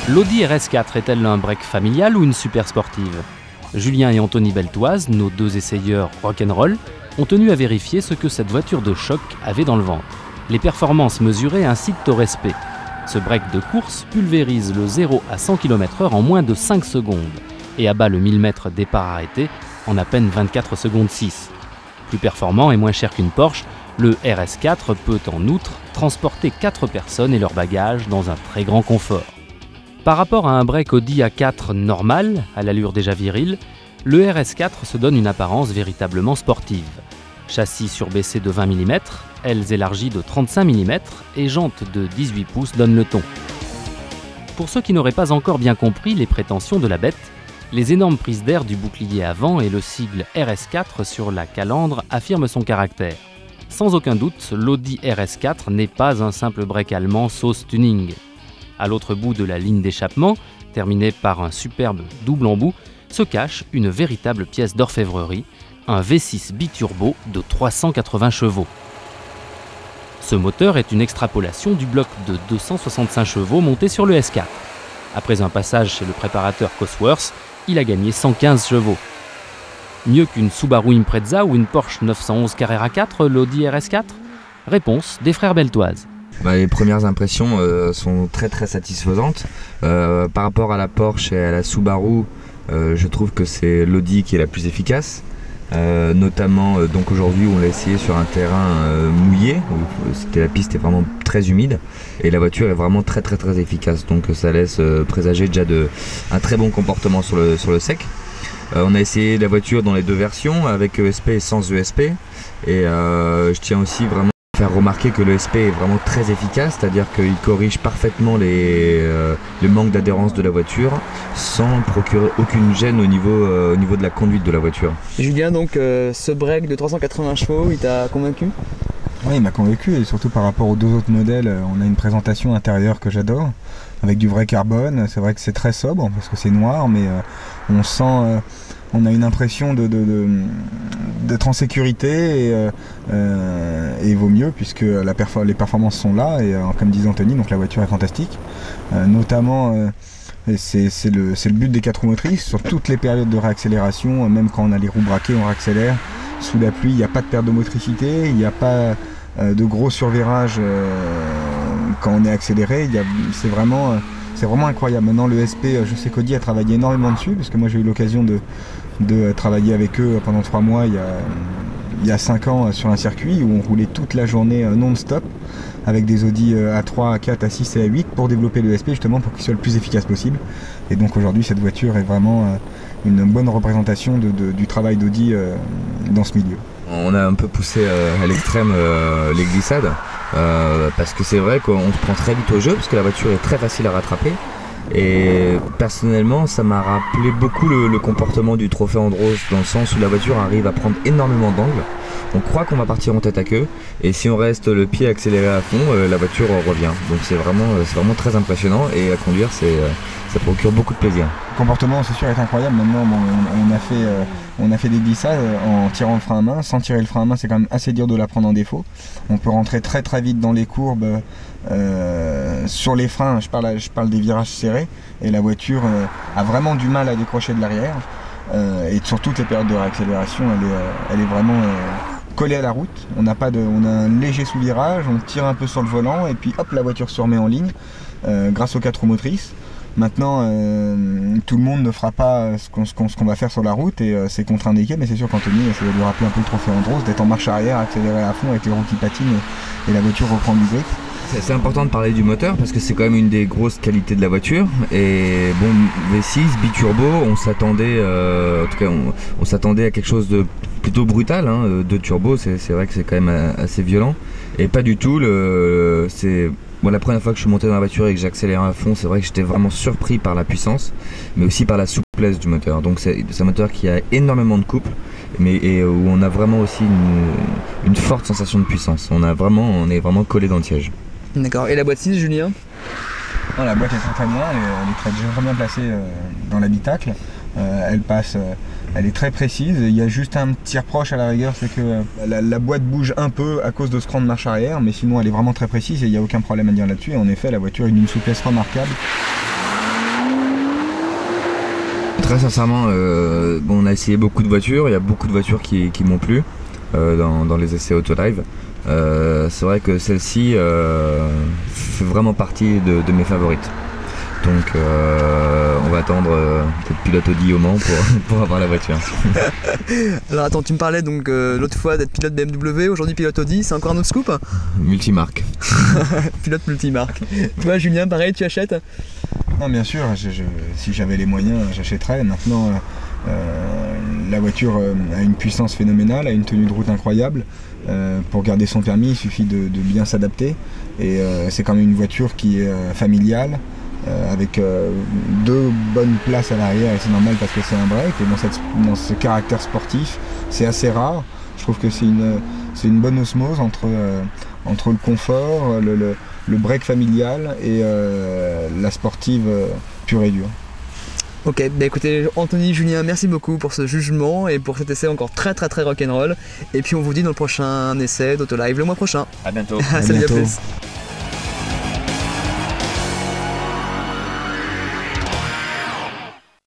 L'Audi RS4 est-elle un break familial ou une super sportive? Julien et Anthony Beltoise, nos deux essayeurs rock'n'roll, ont tenu à vérifier ce que cette voiture de choc avait dans le ventre. Les performances mesurées incitent au respect. Ce break de course pulvérise le 0 à 100 km/h en moins de 5 secondes et abat le 1000 m départ arrêté en à peine 24 secondes 6. Plus performant et moins cher qu'une Porsche, le RS4 peut en outre transporter 4 personnes et leurs bagages dans un très grand confort. Par rapport à un break Audi A4 normal, à l'allure déjà virile, le RS4 se donne une apparence véritablement sportive. Châssis surbaissé de 20 mm, ailes élargies de 35 mm et jantes de 18 pouces donnent le ton. Pour ceux qui n'auraient pas encore bien compris les prétentions de la bête, les énormes prises d'air du bouclier avant et le sigle RS4 sur la calandre affirment son caractère. Sans aucun doute, l'Audi RS4 n'est pas un simple break allemand sauce tuning. À l'autre bout de la ligne d'échappement, terminée par un superbe double embout, se cache une véritable pièce d'orfèvrerie, un V6 biturbo de 380 chevaux. Ce moteur est une extrapolation du bloc de 265 chevaux monté sur le S4. Après un passage chez le préparateur Cosworth, il a gagné 115 chevaux. Mieux qu'une Subaru Impreza ou une Porsche 911 Carrera 4, l'Audi RS4? Réponse des frères Beltoise. Les premières impressions sont très satisfaisantes. Par rapport à la Porsche et à la Subaru, je trouve que c'est l'Audi qui est la plus efficace. Notamment donc aujourd'hui on l'a essayé sur un terrain mouillé, où la piste est vraiment très humide et la voiture est vraiment très efficace, donc ça laisse présager déjà un très bon comportement sur le sec. On a essayé la voiture dans les deux versions, avec ESP et sans ESP, et je tiens aussi vraiment à faire remarquer que l'ESP est vraiment très efficace, c'est-à-dire qu'il corrige parfaitement le manque d'adhérence de la voiture sans procurer aucune gêne au niveau de la conduite de la voiture. Julien, donc ce break de 380 chevaux, il t'a convaincu? Oui, il m'a convaincu, et surtout par rapport aux deux autres modèles, on a une présentation intérieure que j'adore, avec du vrai carbone. C'est vrai que c'est très sobre parce que c'est noir, mais on sent, on a une impression d'être en sécurité, et il vaut mieux puisque les performances sont là, et comme disait Anthony, donc la voiture est fantastique, notamment. Et c'est le but des 4 roues motrices, sur toutes les périodes de réaccélération, même quand on a les roues braquées, on réaccélère. Sous la pluie, il n'y a pas de perte de motricité, il n'y a pas de gros survirage quand on est accéléré. C'est vraiment incroyable. Maintenant, le SP, je sais qu'Audi a travaillé énormément dessus, parce que moi j'ai eu l'occasion de travailler avec eux pendant 3 mois il y a 5 ans sur un circuit où on roulait toute la journée non-stop avec des Audi A3, A4, A6 et A8 pour développer le SP, justement pour qu'il soit le plus efficace possible. Et donc aujourd'hui cette voiture est vraiment une bonne représentation du travail d'Audi dans ce milieu. On a un peu poussé à l'extrême les glissades, parce que c'est vrai qu'on se prend très vite au jeu, parce que la voiture est très facile à rattraper. Et personnellement, ça m'a rappelé beaucoup le comportement du Trophée Andros, dans le sens où la voiture arrive à prendre énormément d'angles. On croit qu'on va partir en tête à queue, et si on reste le pied accéléré à fond, la voiture revient. Donc c'est vraiment très impressionnant, et à conduire, ça procure beaucoup de plaisir. Le comportement, c'est sûr, est incroyable. Maintenant, on a fait des glissades en tirant le frein à main. Sans tirer le frein à main, c'est quand même assez dur de la prendre en défaut. On peut rentrer très vite dans les courbes. Sur les freins, je parle des virages serrés, et la voiture a vraiment du mal à décrocher de l'arrière. Et sur toutes les périodes de réaccélération, elle est vraiment collée à la route. On a un léger sous-virage, on tire un peu sur le volant, et puis hop, la voiture se remet en ligne grâce aux 4 roues motrices. Maintenant, tout le monde ne fera pas ce qu'on va faire sur la route, et c'est contre-indiqué, mais c'est sûr qu'Anthony, ça va lui rappeler un peu le Trophée Andros, d'être en marche arrière, accéléré à fond avec les roues qui patinent, et la voiture reprend du grip. C'est important de parler du moteur, parce que c'est quand même une des grosses qualités de la voiture. Et bon, V6, biturbo, on s'attendait à quelque chose de plutôt brutal, hein. De turbo, c'est vrai que c'est quand même assez violent, et pas du tout. La première fois que je suis monté dans la voiture et que j'ai accéléré à fond, c'est vrai que j'étais vraiment surpris par la puissance, mais aussi par la souplesse du moteur. Donc c'est un moteur qui a énormément de couple, et où on a vraiment aussi une forte sensation de puissance. On est vraiment collé dans le siège. D'accord. Et la boîte 6, Julien? La boîte est très bien, elle est très bien placée dans l'habitacle. Elle est très précise. Il y a juste un petit reproche à la rigueur, c'est que la boîte bouge un peu à cause de ce cran de marche arrière, mais sinon elle est vraiment très précise et il n'y a aucun problème à dire là-dessus. Et en effet, la voiture est d'une souplesse remarquable. Très sincèrement, on a essayé beaucoup de voitures, il y a beaucoup de voitures qui m'ont plu dans les essais Autolive. C'est vrai que celle-ci fait vraiment partie de mes favorites. Donc on va attendre peut-être pilote Audi au Mans pour avoir la voiture. Alors attends, tu me parlais donc l'autre fois d'être pilote BMW, aujourd'hui pilote Audi, c'est encore un autre scoop? Multimarque. Pilote multimarque. Toi Julien, pareil, tu achètes? Non, bien sûr, si j'avais les moyens, j'achèterais. Maintenant, la voiture a une puissance phénoménale, a une tenue de route incroyable. Pour garder son permis, il suffit de bien s'adapter. Et c'est quand même une voiture qui est familiale, avec 2 bonnes places à l'arrière, et c'est normal parce que c'est un break. Et dans ce caractère sportif, c'est assez rare. Je trouve que c'est une bonne osmose entre le confort, le break familial et la sportive pure et dure. Ok, bah écoutez Anthony, Julien, merci beaucoup pour ce jugement et pour cet essai encore très rock'n'roll. Et puis on vous dit dans le prochain essai d'Autolive le mois prochain. À bientôt. Salut, à bientôt. plus.